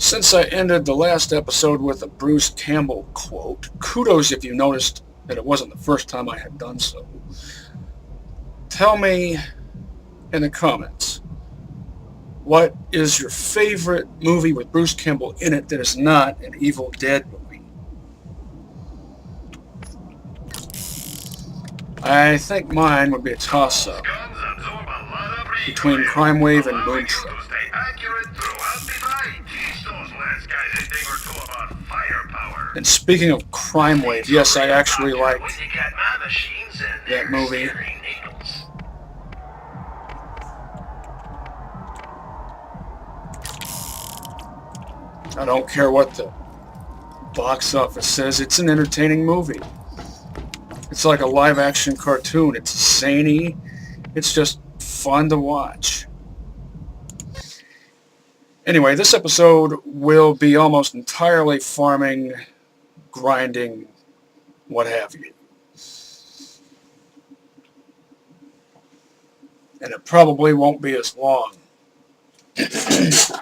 Since I ended the last episode with a Bruce Campbell quote, kudos if you noticed that it wasn't the first time I had done so. Tell me in the comments, what is your favorite movie with Bruce Campbell in it that is not an Evil Dead movie? I think mine would be a toss-up between Crime Wave and Moonstruck. And speaking of Crime Wave, yes, I actually like that movie. I don't care what the box office says, it's an entertaining movie. It's like a live-action cartoon. It's zany. It's just fun to watch. Anyway, this episode will be almost entirely farming, grinding, what have you. And it probably won't be as long as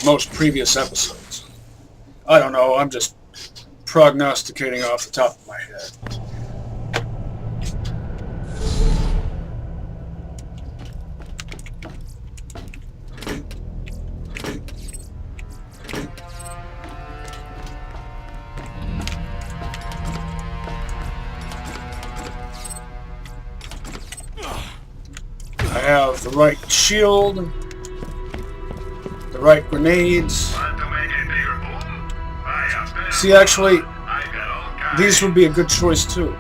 most previous episodes. I don't know, I'm just prognosticating off the top of my head. I have the right shield, the right grenades. See, actually, these would be a good choice too.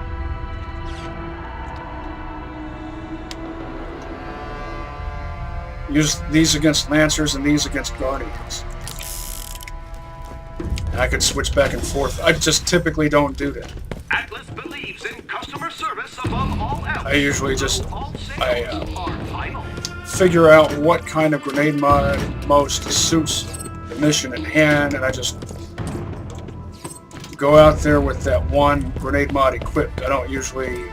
Use these against Lancers and these against Guardians. And I could switch back and forth. I just typically don't do that. Atlas believes in customer service above all else. I usually just figure out what kind of grenade mod most suits the mission at hand, and I just go out there with that one grenade mod equipped. I don't usually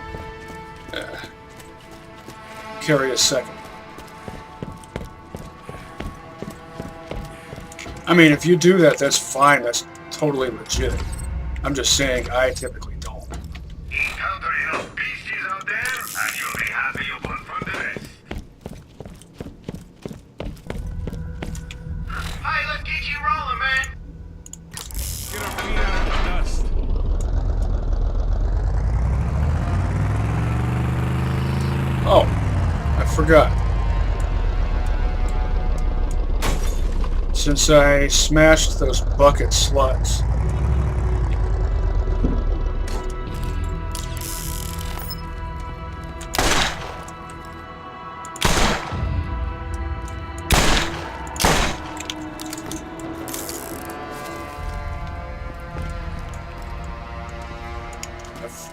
carry a second. I mean, if you do that, that's fine. That's totally legit. I'm just saying I typically don't. Encounter enough beasties out there, and you'll be happy you won from the rest. Hey, let's get you rolling, man. Get our feet out of the dust. Oh, I forgot. Since I smashed those bucket slugs,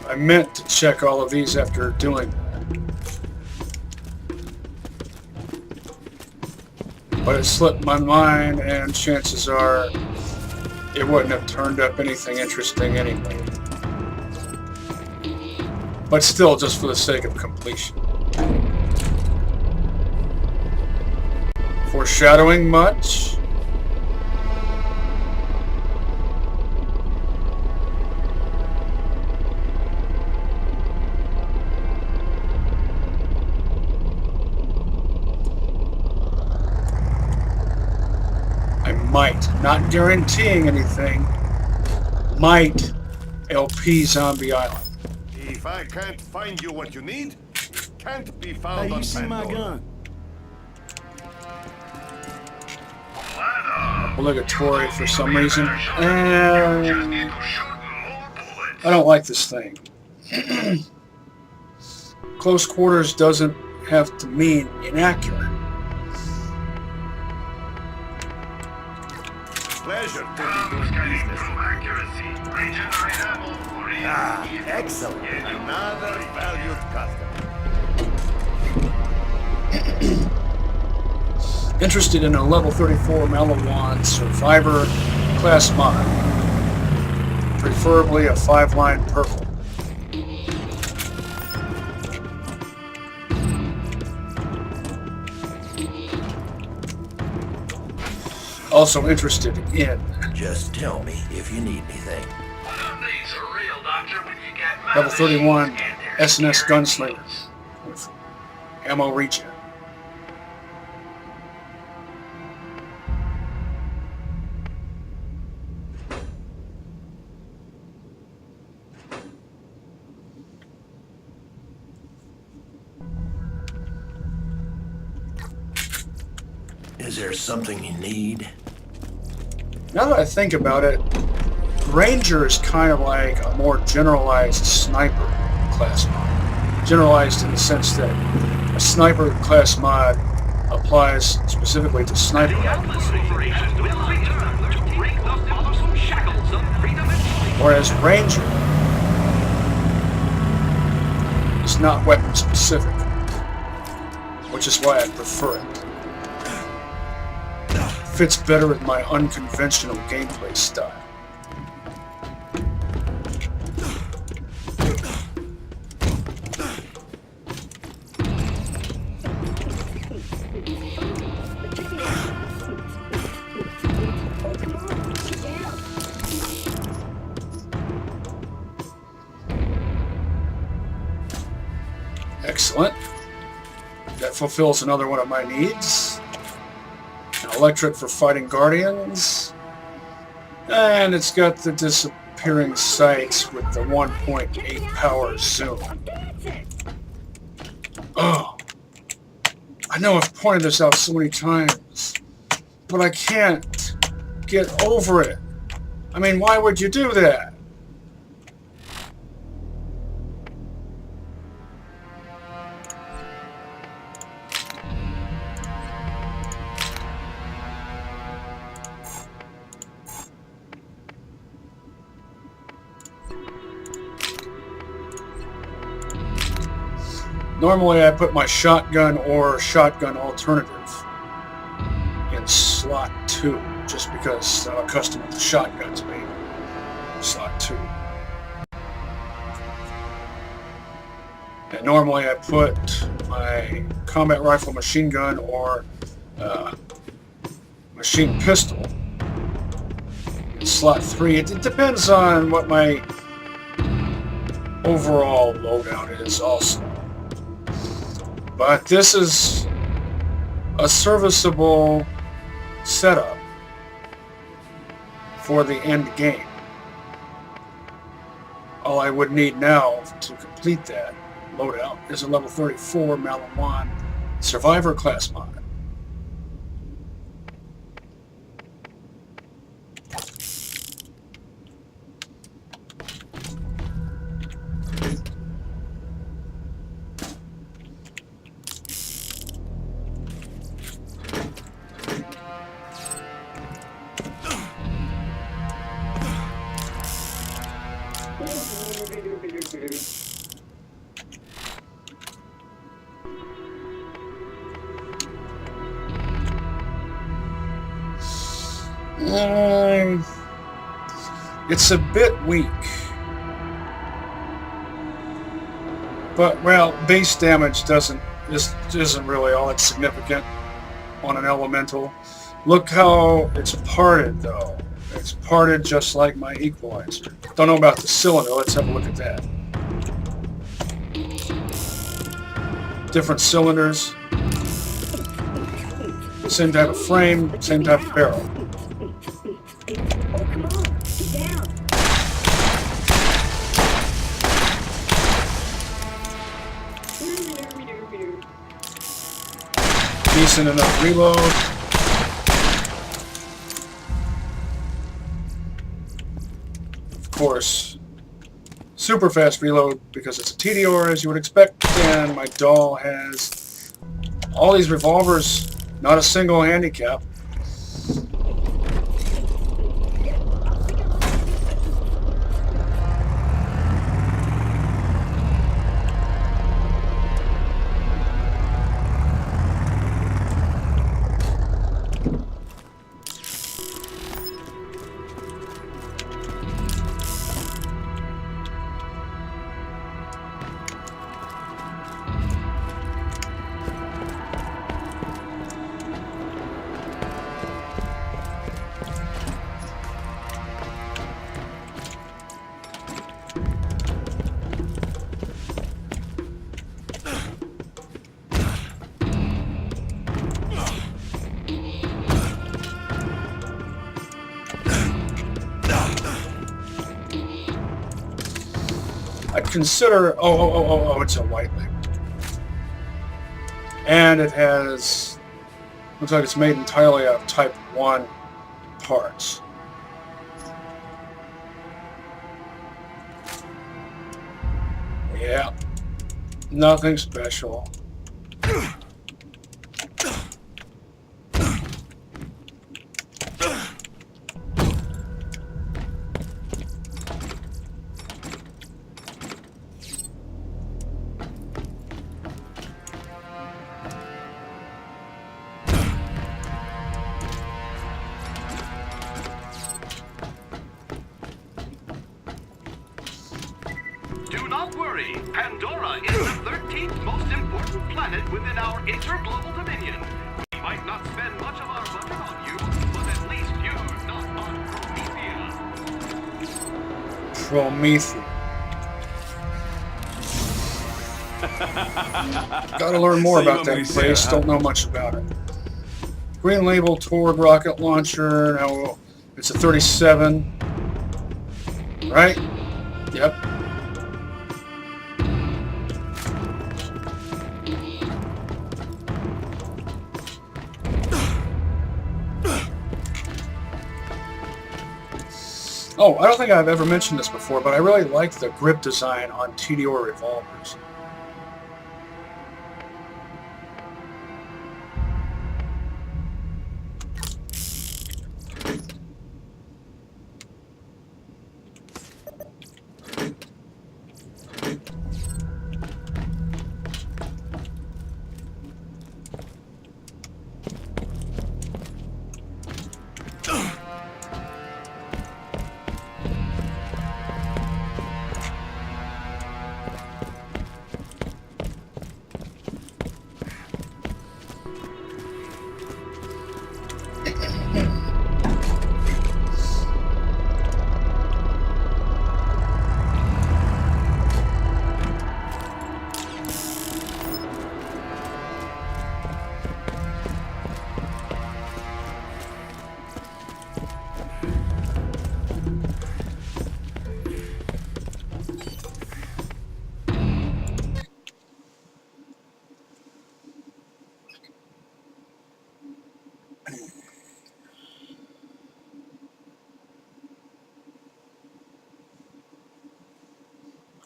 I meant to check all of these after doing that. But it slipped my mind, and chances are it wouldn't have turned up anything interesting anyway. But still, just for the sake of completion. Foreshadowing much? Might, not guaranteeing anything, might LP Zombie Island. If I can't find you what you need, it can't be found Hey, on you see my Pandora. gun? Obligatory for some reason. And I don't like this thing. Close quarters doesn't have to mean inaccurate. Pleasure to be doing business. Ah, excellent. Another valued customer. Interested in a level 34 Malawan Survivor class mod. Preferably a 5-line purple. Also interested in Just tell me if you need anything. Nothing's a real doctor when you get level 31 machines and their SNS guarantees. Gunslinger with ammo regen. Is there something you need? Now that I think about it, Ranger is kind of like a more generalized sniper class mod. Generalized in the sense that a sniper class mod applies specifically to sniper rifles, whereas Ranger is not weapon specific, which is why I prefer it. Fits better with my unconventional gameplay style. Excellent. That fulfills another one of my needs. Electric for fighting guardians, and it's got the disappearing sights with the 1.8 power zoom. Oh, I know I've pointed this out so many times, but I can't get over it. I mean, why would you do that? Normally I put my shotgun or shotgun alternative in slot 2, just because I'm accustomed to shotguns being slot 2. And normally I put my combat rifle machine gun or machine pistol in slot 3. It depends on what my overall loadout is also. But this is a serviceable setup for the end game. All I would need now to complete that loadout is a level 34 Malawan Survivor class mod. It's a bit weak. But, well, base damage isn't really all that significant on an elemental. Look how it's parted, though. It's parted just like my equalizer. Don't know about the cylinder. Let's have a look at that. Different cylinders. Same type of frame, same type of barrel. Decent enough reload. Of course, super fast reload because it's a TDR as you would expect, and my doll has all these revolvers, not a single handicap. I'd consider... Oh, it's a white label. And it has... Looks like it's made entirely out of Type 1 parts. Yeah. Nothing special. Do not worry. Pandora is the 13th most important planet within our interglobal dominion. We might not spend much of our budget on you, but at least you're not on Promethea. Promethea. Gotta learn more about that place. Don't know much about it. Green label, Torg rocket launcher. Now it's a 37. Right? Yep. Oh, I don't think I've ever mentioned this before, but I really like the grip design on TDR revolvers.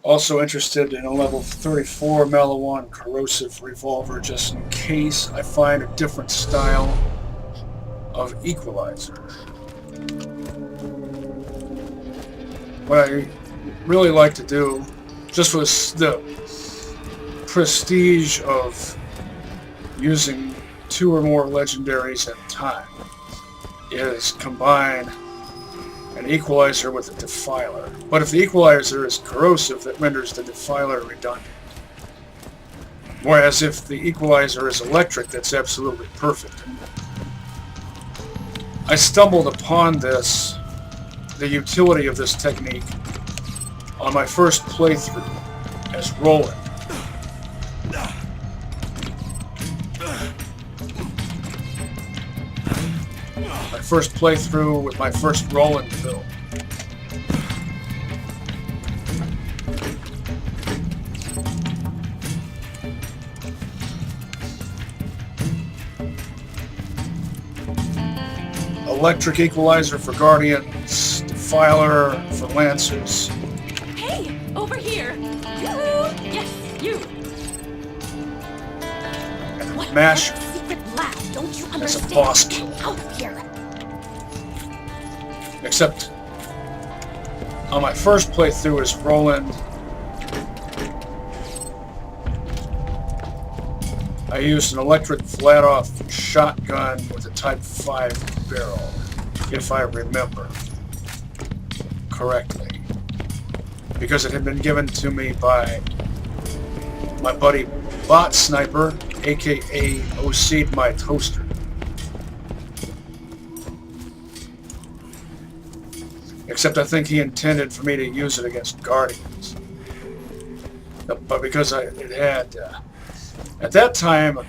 Also interested in a level 34 Malawan corrosive revolver just in case I find a different style of equalizer. What I really like to do, just for the prestige of using 2 or more legendaries at a time, is combine an equalizer with a defiler. But if the equalizer is corrosive, that renders the defiler redundant. Whereas if the equalizer is electric, that's absolutely perfect. I stumbled upon this, the utility of this technique, on my first playthrough as Roland. My first playthrough with my first Roland build. Electric equalizer for Guardians, Defiler for Lancers. Hey, over here! Yoo-hoo! Yes, you! What Mash secret lab? Don't you understand? as a boss kill. Out of here! Except on my first playthrough as Roland, I used an electric flat-off shotgun with a Type 5 barrel, if I remember correctly, because it had been given to me by my buddy Bot Sniper, aka OC'd my toaster. Except I think he intended for me to use it against Guardians. But because it had... at that time,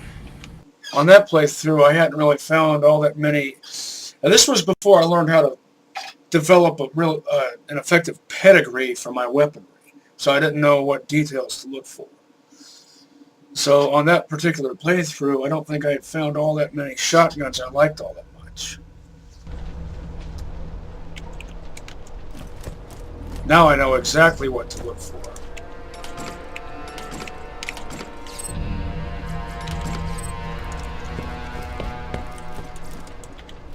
on that playthrough, I hadn't really found all that many... this was before I learned how to develop an effective pedigree for my weaponry. So I didn't know what details to look for. So on that particular playthrough, I don't think I had found all that many shotguns I liked all that much. Now I know exactly what to look for.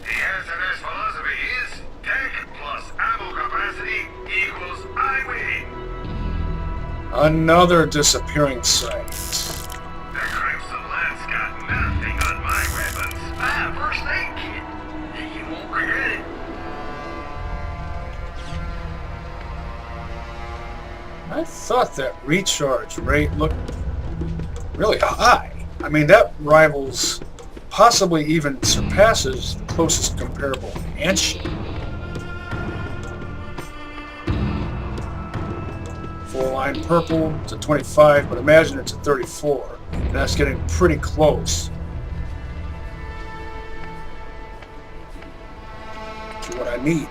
The SNS philosophy is tank plus ammo capacity equals I win. Another disappearing site. The Crimson Lance got nothing on my weapons. First aid kit. You won't regret it. I thought that recharge rate looked really high. I mean, that rivals, possibly even surpasses the closest comparable handshake. Full line purple to 25, but imagine it's at 34. And that's getting pretty close to what I need.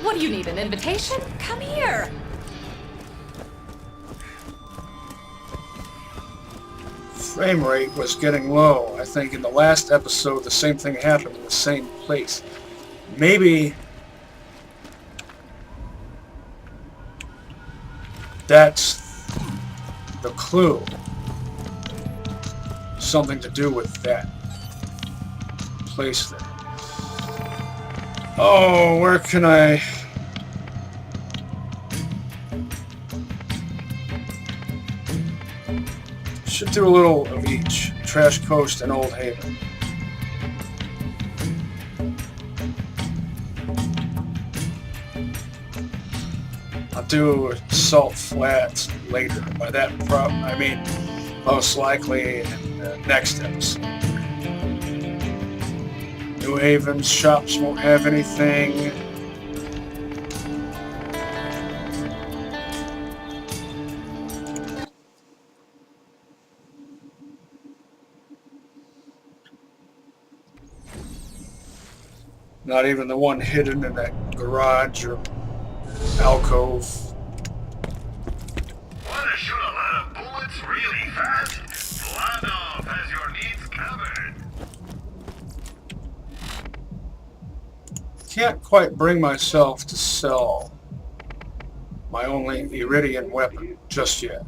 What do you need, an invitation? Come here. Frame rate was getting low. I think in the last episode the same thing happened in the same place. Maybe that's the clue. Something to do with that place there. Oh, where can I... Should do a little of each. Trash Coast and Old Haven. I'll do Salt Flats later. By that I mean most likely in the next episode. New Haven's shops won't have anything. Not even the one hidden in that garage or alcove. Want to shoot a lot of bullets really fast? Vladov has your needs covered. Can't quite bring myself to sell my only Iridian weapon just yet.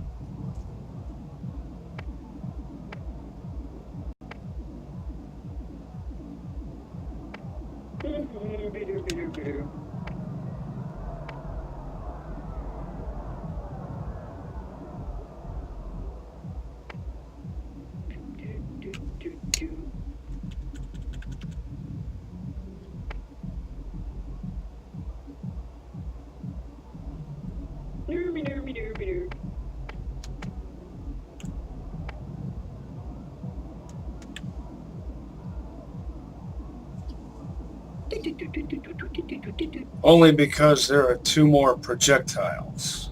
Only because there are 2 more projectiles.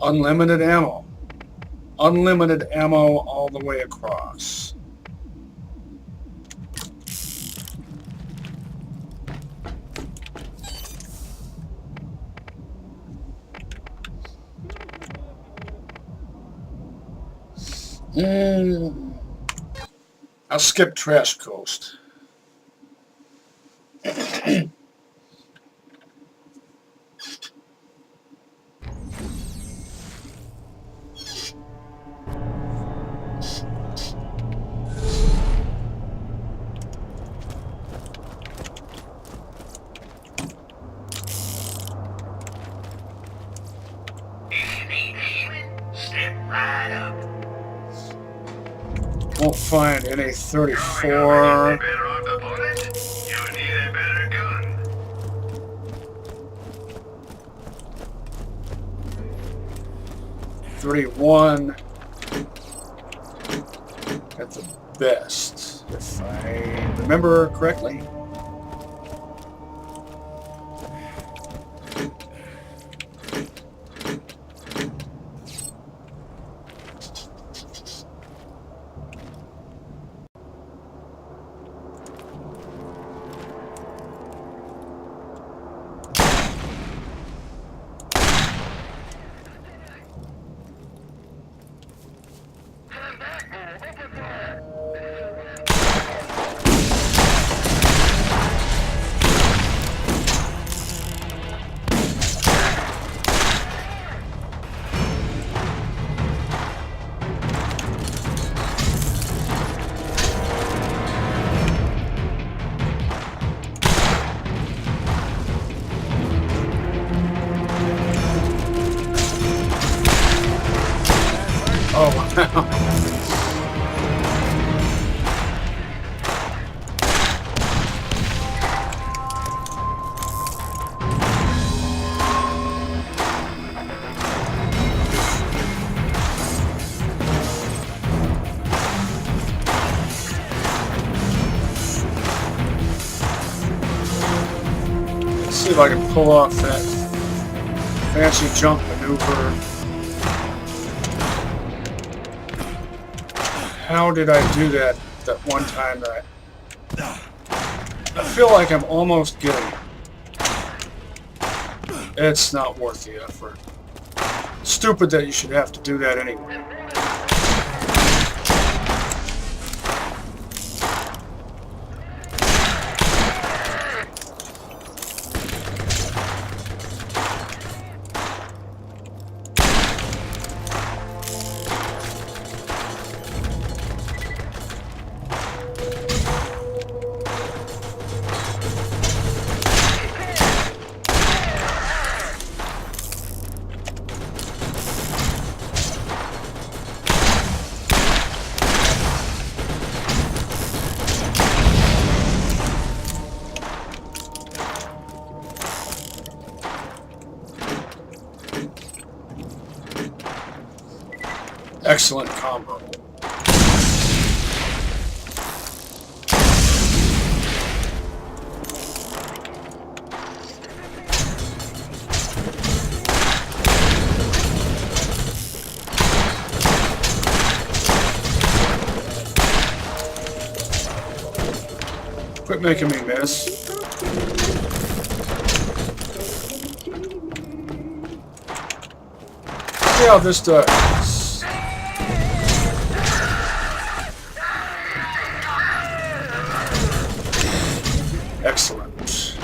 Unlimited ammo. Unlimited ammo all the way across. I'll skip Trash Coast. Step right up. Won't find any 34. Better armed opponent? You need a better gun. 31 at the best, if I remember correctly. Oh, wow. Let's see if I can pull off that fancy jump maneuver. How did I do that one time that I feel like I'm almost getting it. It's not worth the effort. Stupid that you should have to do that anyway. Excellent combo. Quit making me miss. See how this does. Excellent.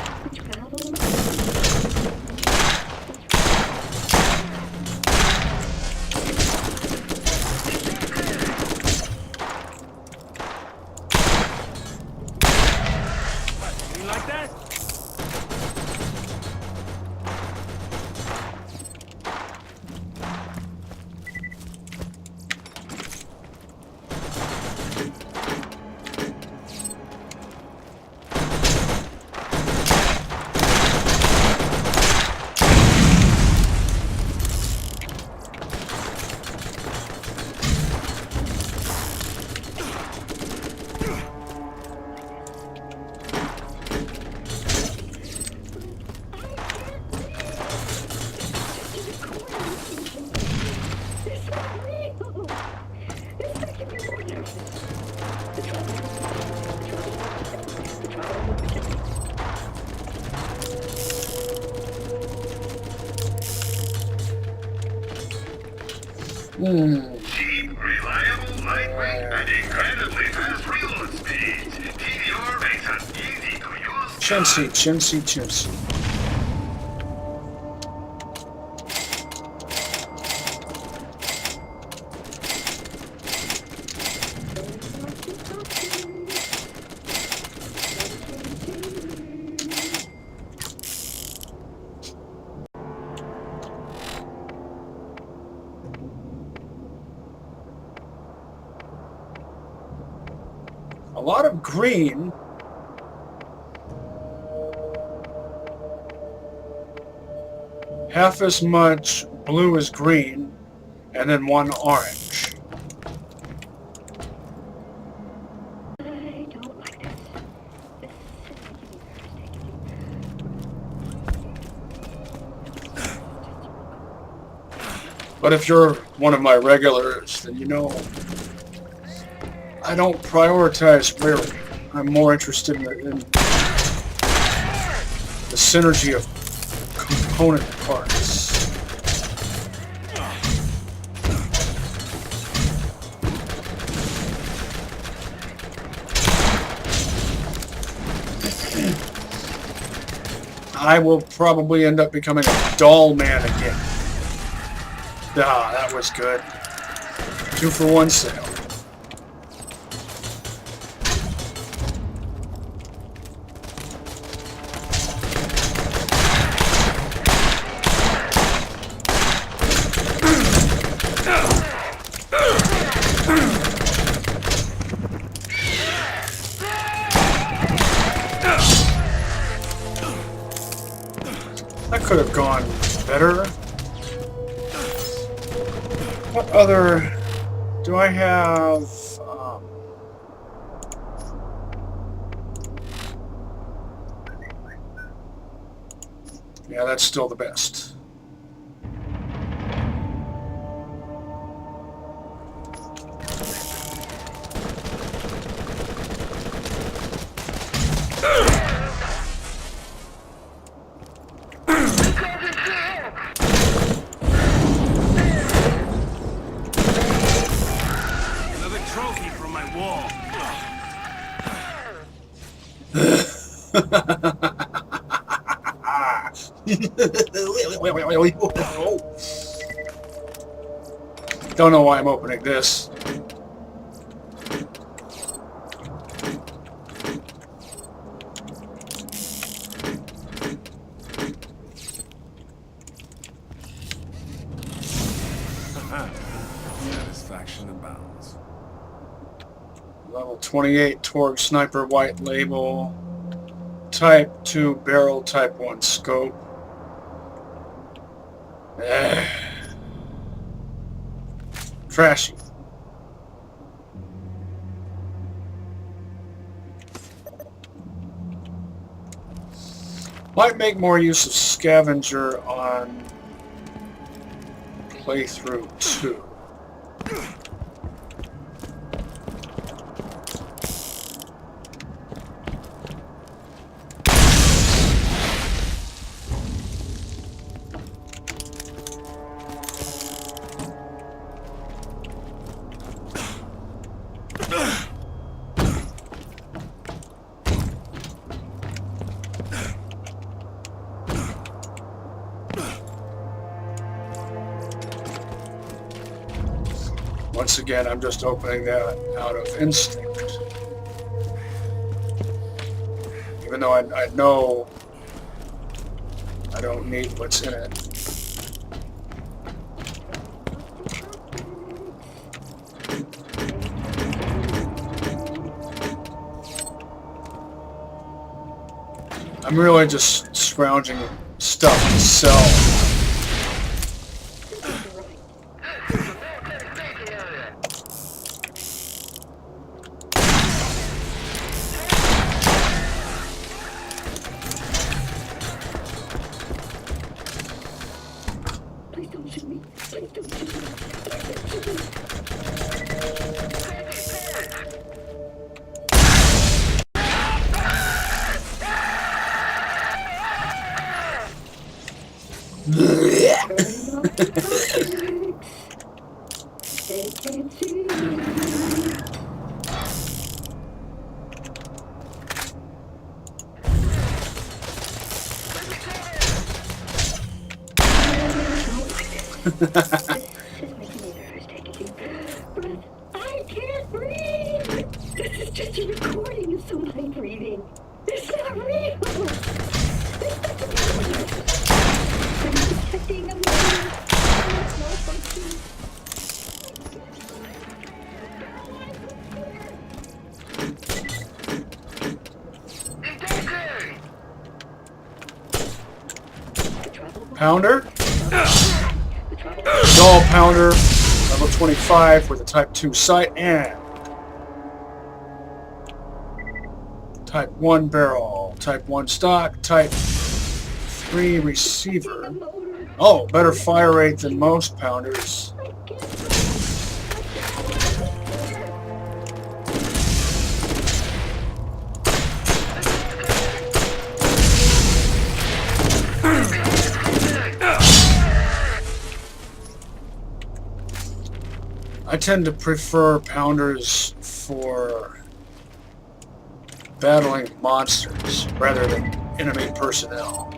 You like that? Cheap, reliable, Chintzy, chintzy, chintzy. A lot of green. Half as much blue as green, and then one orange. I don't like this. But if you're one of my regulars, then you know I don't prioritize rarity. I'm more interested in the synergy of component parts. I will probably end up becoming a doll man again. Ah, that was good. 2-for-1 sale. That could have gone better. What other do I have? Yeah, that's still the best. Another trophy from my wall. Don't know why I'm opening this. Satisfaction abounds. Level 28 Torg Sniper White Label. Type 2 Barrel Type 1 Scope. Trashy. Might make more use of Scavenger on Playthru 2. Once again, I'm just opening that out of instinct. Even though I know I don't need what's in it. I'm really just scrounging stuff to sell. Please don't shoot me. Please don't shoot me. Please don't shoot me. They can't see me. is making me nervous. Take a deep breath. I can't breathe. This is just a recording of somebody breathing. It's not real. It's not real. I'm detecting a malfunction. Pounder. Dull Pounder, level 25 with a Type 2 sight and Type 1 barrel, Type 1 stock, Type 3 receiver. Oh, better fire rate than most Pounders. I tend to prefer Pounders for battling monsters rather than enemy personnel.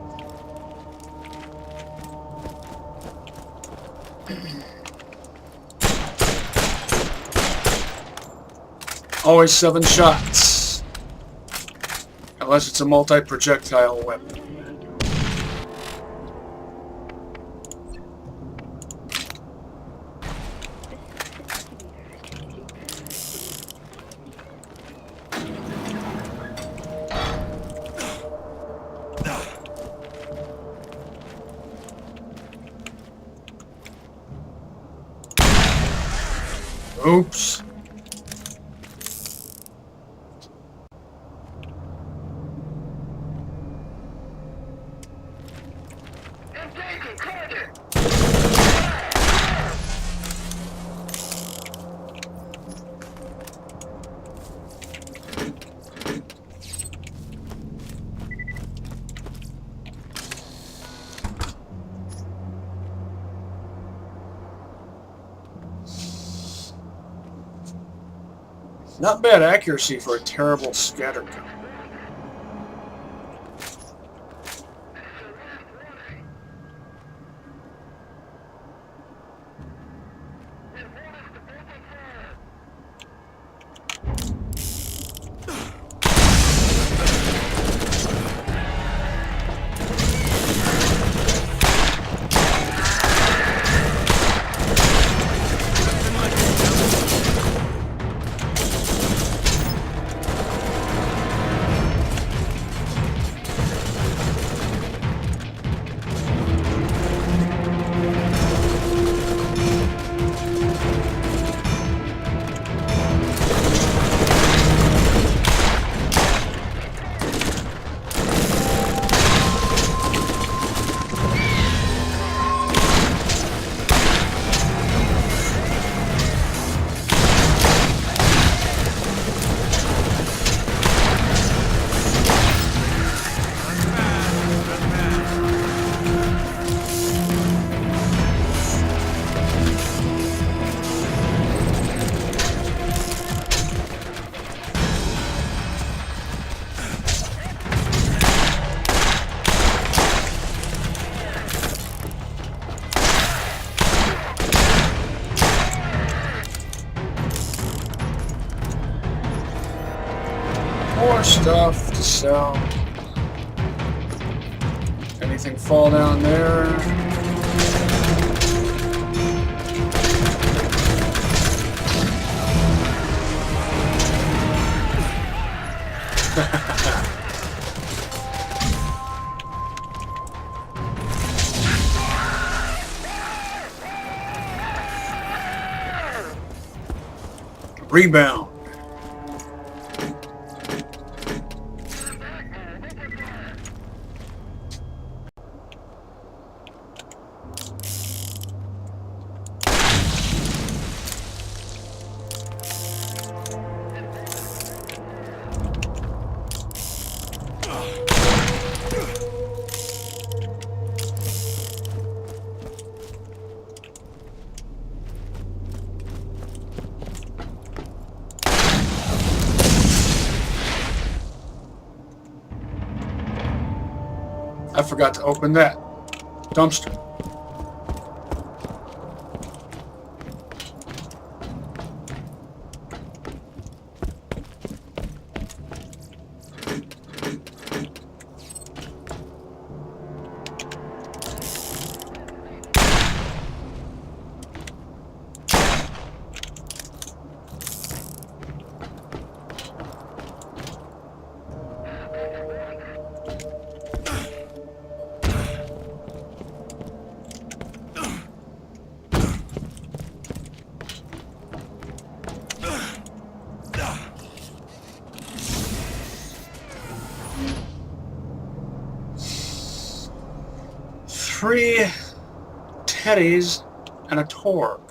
Always 7 shots, unless it's a multi-projectile weapon. Oops. Not bad accuracy for a terrible scatter gun. More stuff to sell. Anything fall down there? Rebound. I forgot to open that dumpster. 3 teddies and a Torg.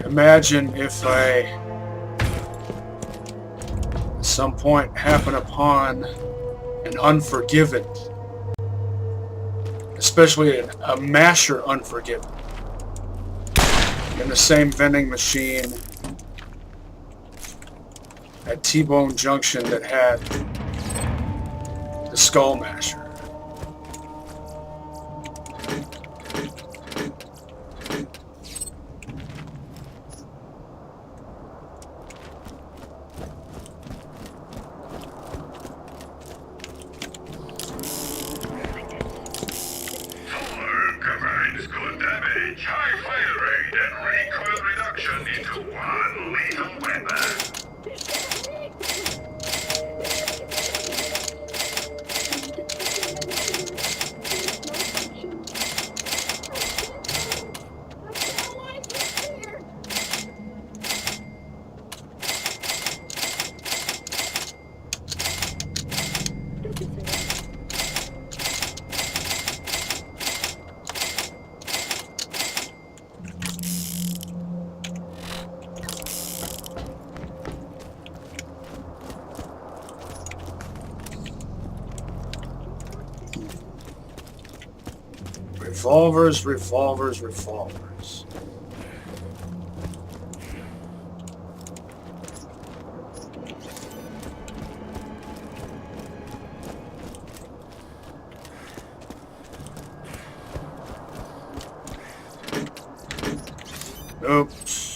Imagine if I, at some point, happen upon an Unforgiven, especially a Masher Unforgiven, in the same vending machine at T-Bone Junction that had the Skull Masher. High fire rate and recoil reduction into one lethal weapon. Revolvers, revolvers, revolvers. Oops.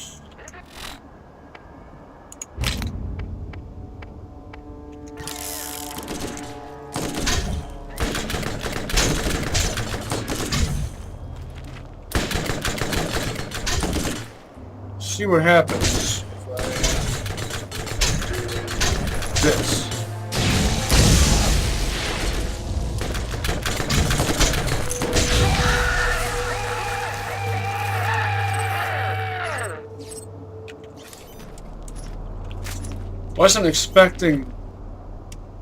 See what happens if I do this. Wasn't expecting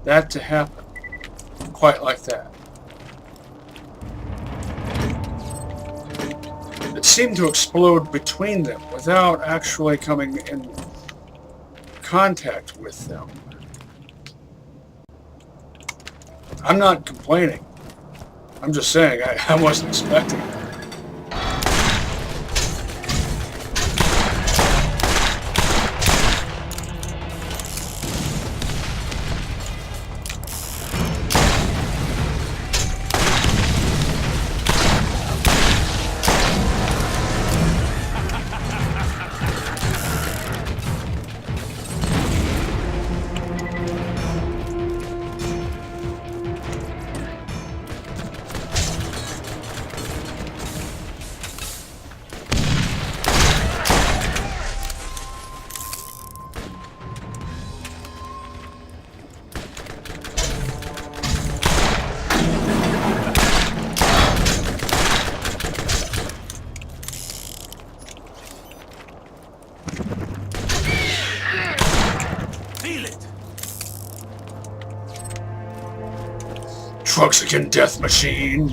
that to happen quite like that. It seemed to explode between them without actually coming in contact with them. I'm not complaining. I'm just saying I wasn't expecting that. Truxican death machine.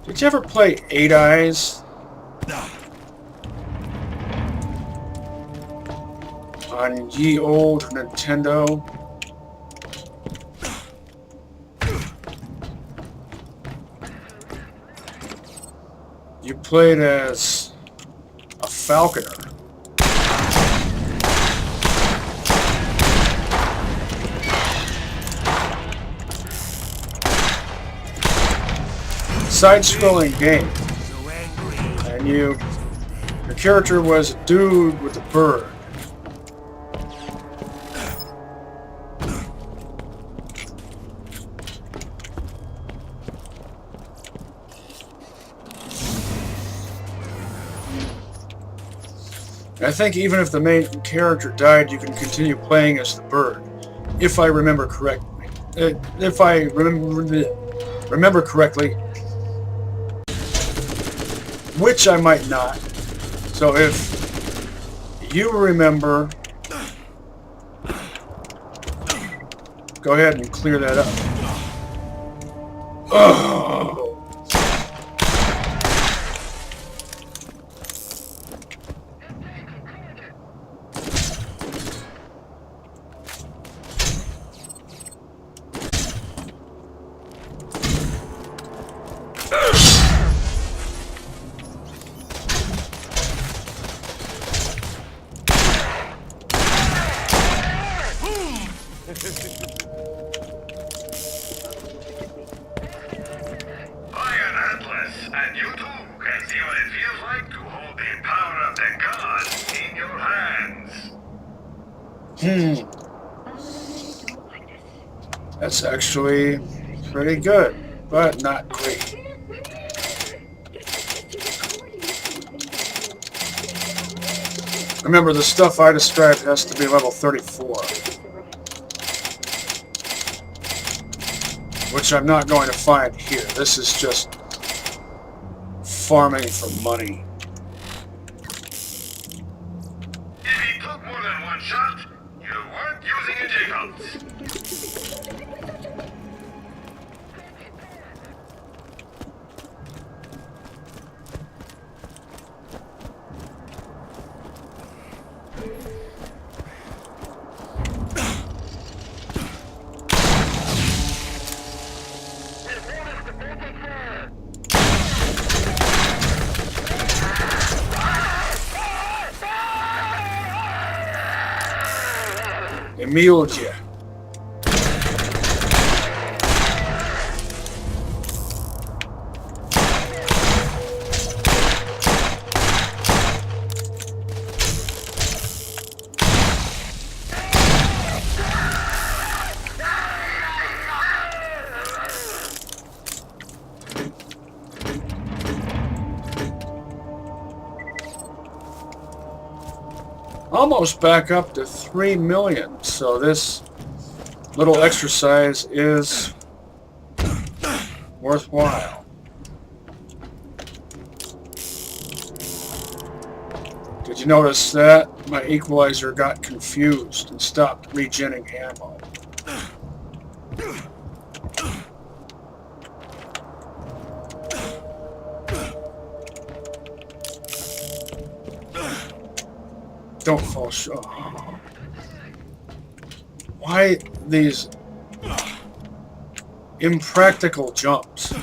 Did you ever play 8 Eyes? On ye old Nintendo? played as a falconer. Side-scrolling game, and your character was a dude with a bird. I think even if the main character died, you can continue playing as the bird, if I remember correctly. If I remember correctly, which I might not. So if you remember, go ahead and clear that up. Oh. And you too can see what it feels like to hold the power of the gods in your hands. That's actually pretty good, but not great. Remember, the stuff I described has to be level 34. Which I'm not going to find here. This is just farming for money. If he took more than one shot, you weren't using injections. Emiled you. Almost back up to 3 million, so this little exercise is worthwhile. Did you notice that? My equalizer got confused and stopped regenning ammo. Don't fall short. Why these impractical jumps?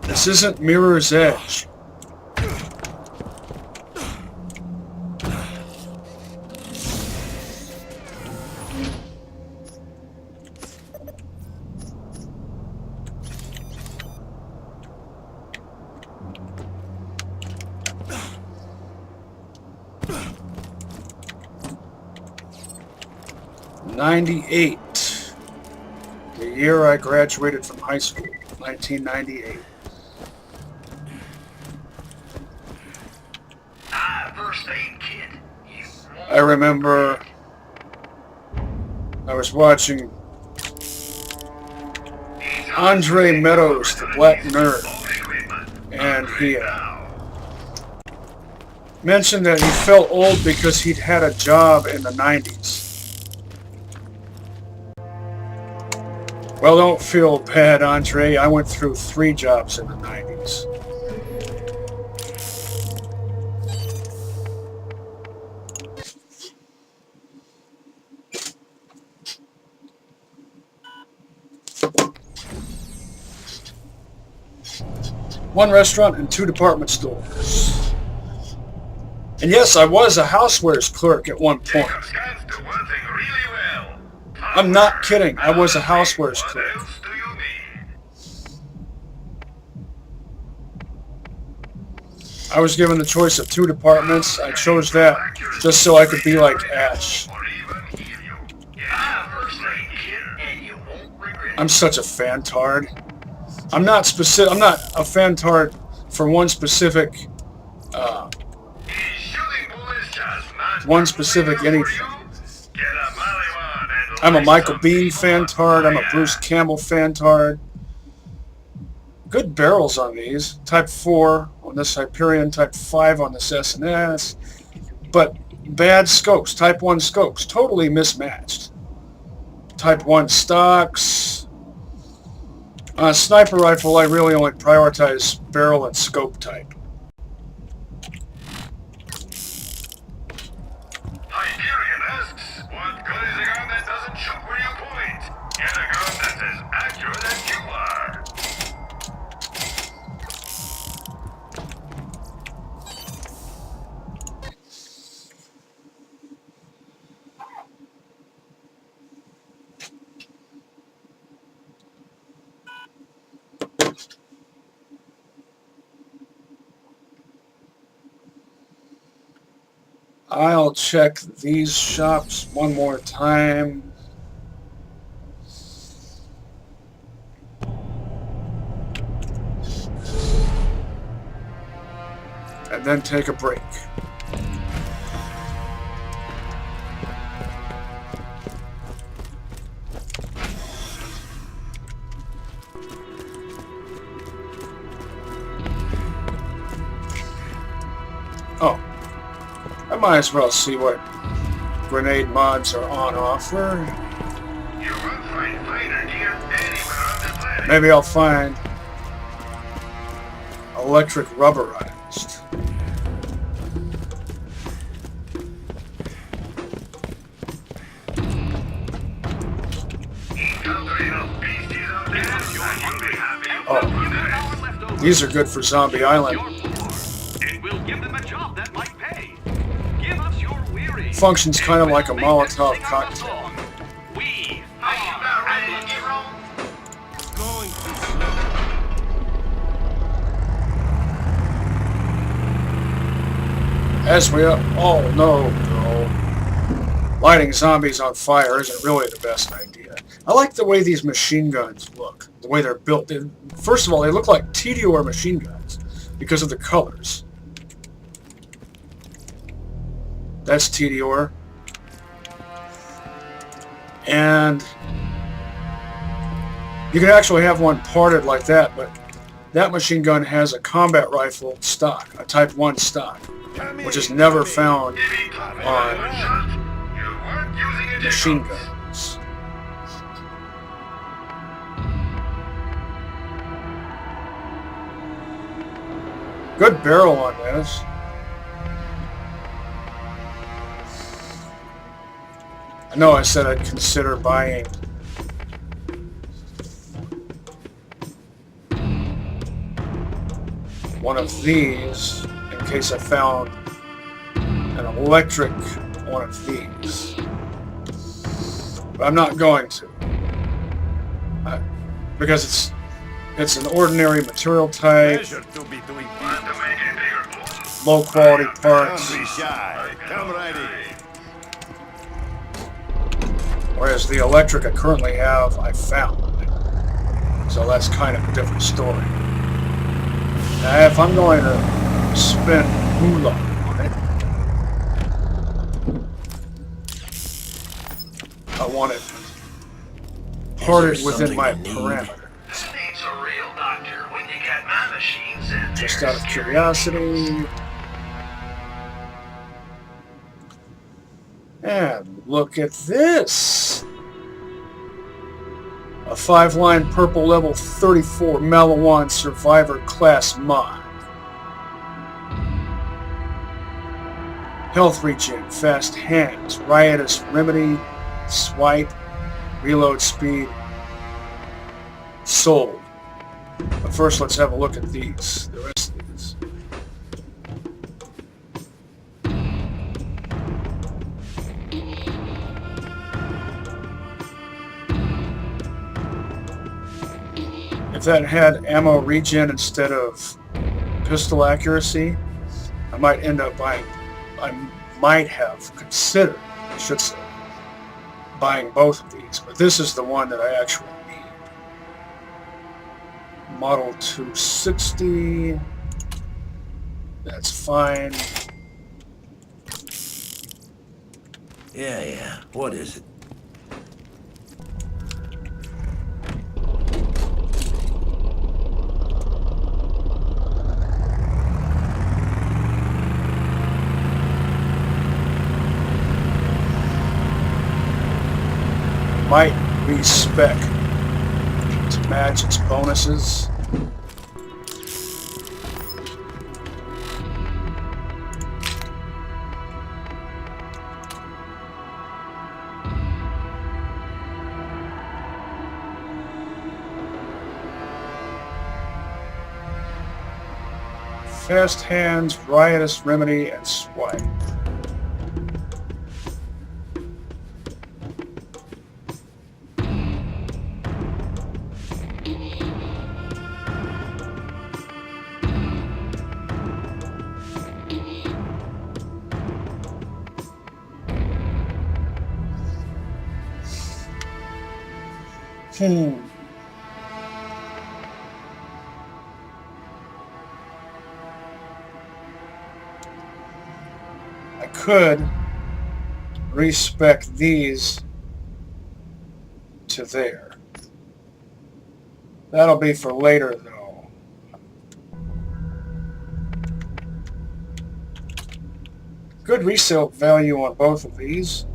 This isn't Mirror's Edge. '98, the year I graduated from high school, 1998. First aid kit. I remember I was watching Andre Meadows, the Black Nerd, and he mentioned that he felt old because he'd had a job in the 90s. Well, don't feel bad, Andre. I went through 3 jobs in the 90s. 1 restaurant, and 2 department stores. And yes, I was a housewares clerk at one point. Jacob's guns do one thing really well. I'm not kidding. I was a housewares What clerk. else do you need? I was given the choice of 2 departments. I chose that just so I could be like Ash. Or even heal you. Yeah, first aid kit, and you won't regret it. I'm such a fantard. I'm not a fantard for one specific These shooting bullets just not one specific for anything. you. Get a Molly and I'm a lace Michael some Bean people up fantard. I'm a for Bruce ya. Campbell fantard. Good barrels on these. Type 4 on this Hyperion, Type 5 on this S&S. But bad scopes, Type 1 scopes, totally mismatched. Type 1 stocks. Sniper rifle, I really only prioritize barrel and scope type. Hyperion asks, what good is a gun that doesn't shoot where you point? Get a gun that's as accurate as you are. I'll check these shops one more time. And then take a break. Oh. I might as well see what grenade mods are on offer. You won't find fighter gear anywhere on the planet. Maybe I'll find electric rubberized. Encounter enough beasties out there, you'll be happy. Oh, these are good for Zombie Island. And we'll give them a job that might pay. Give us your weary. Functions kind of like a We'll make them Molotov sing out the cocktail. song. We Are you about ready to get wrong? Going too slow. As we all know, though, lighting zombies on fire isn't really the best idea. I like the way these machine guns look, the way they're built. First of all, they look like TDR machine guns because of the colors. That's TDR. And you can actually have one parted like that, but that machine gun has a combat rifle stock, a Type 1 stock, which is never found on You weren't using it. machine guns. Good barrel on this. I know I said I'd consider buying one of these in case I found an electric one of these. But I'm not going to. Because it's an ordinary material type, Pleasure to be doing Want to make a bigger boom? low quality parts, Don't be shy. Come right in. whereas the electric I currently have, I found. So that's kind of a different story. Now, if I'm going to spend moolah on it, I want it parted within my parameters. This needs a real doctor when you got my machines in there. Just out of curiosity. And look at this. A 5-line purple level 34 Malawan Survivor class mod. Health regen, fast hands, riotous remedy, swipe, reload speed. Sold. But first, let's have a look at these. The rest of these. If that had ammo regen instead of pistol accuracy, I might end up buying. I might have considered, I should say, buying both of these. But this is the one that I actually need. Model 260. That's fine. Yeah. What is it? Might respec to match its bonuses. Fast hands, riotous remedy, and swipe. I could respec these to there. That'll be for later, though. Good resale value on both of these.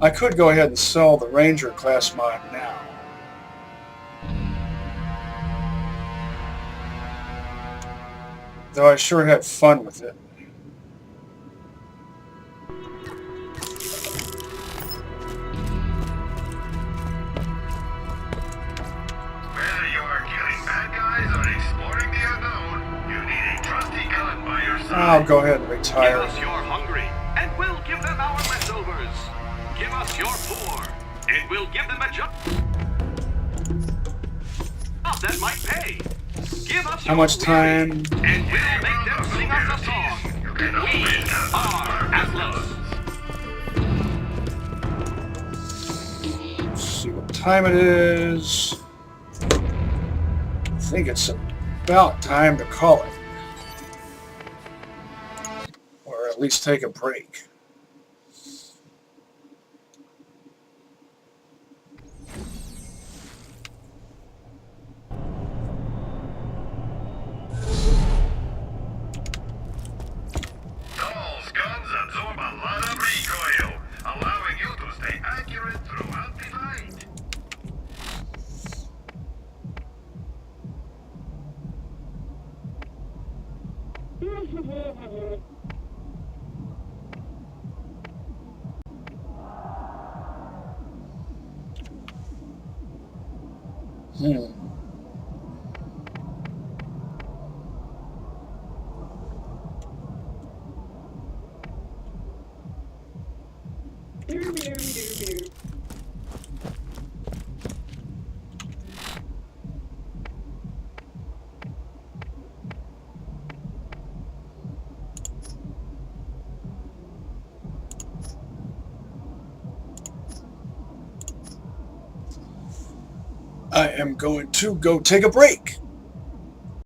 I could go ahead and sell the Ranger class mod now. Though I sure had fun with it. Whether you are killing bad guys or exploring the unknown, you need a trusty gun by your side. I'll go ahead and Give retire. us your hungry, and we'll give them our leftovers. Give us your poor, and we'll give them a job that might pay. Give us How your much weary, time? and we'll make them sing us a song. We are Atlas. Let's see what time it is. I think it's about time to call it. Or at least take a break. Those guns absorb a lot of recoil, allowing you to stay accurate throughout the fight. I am going to go take a break.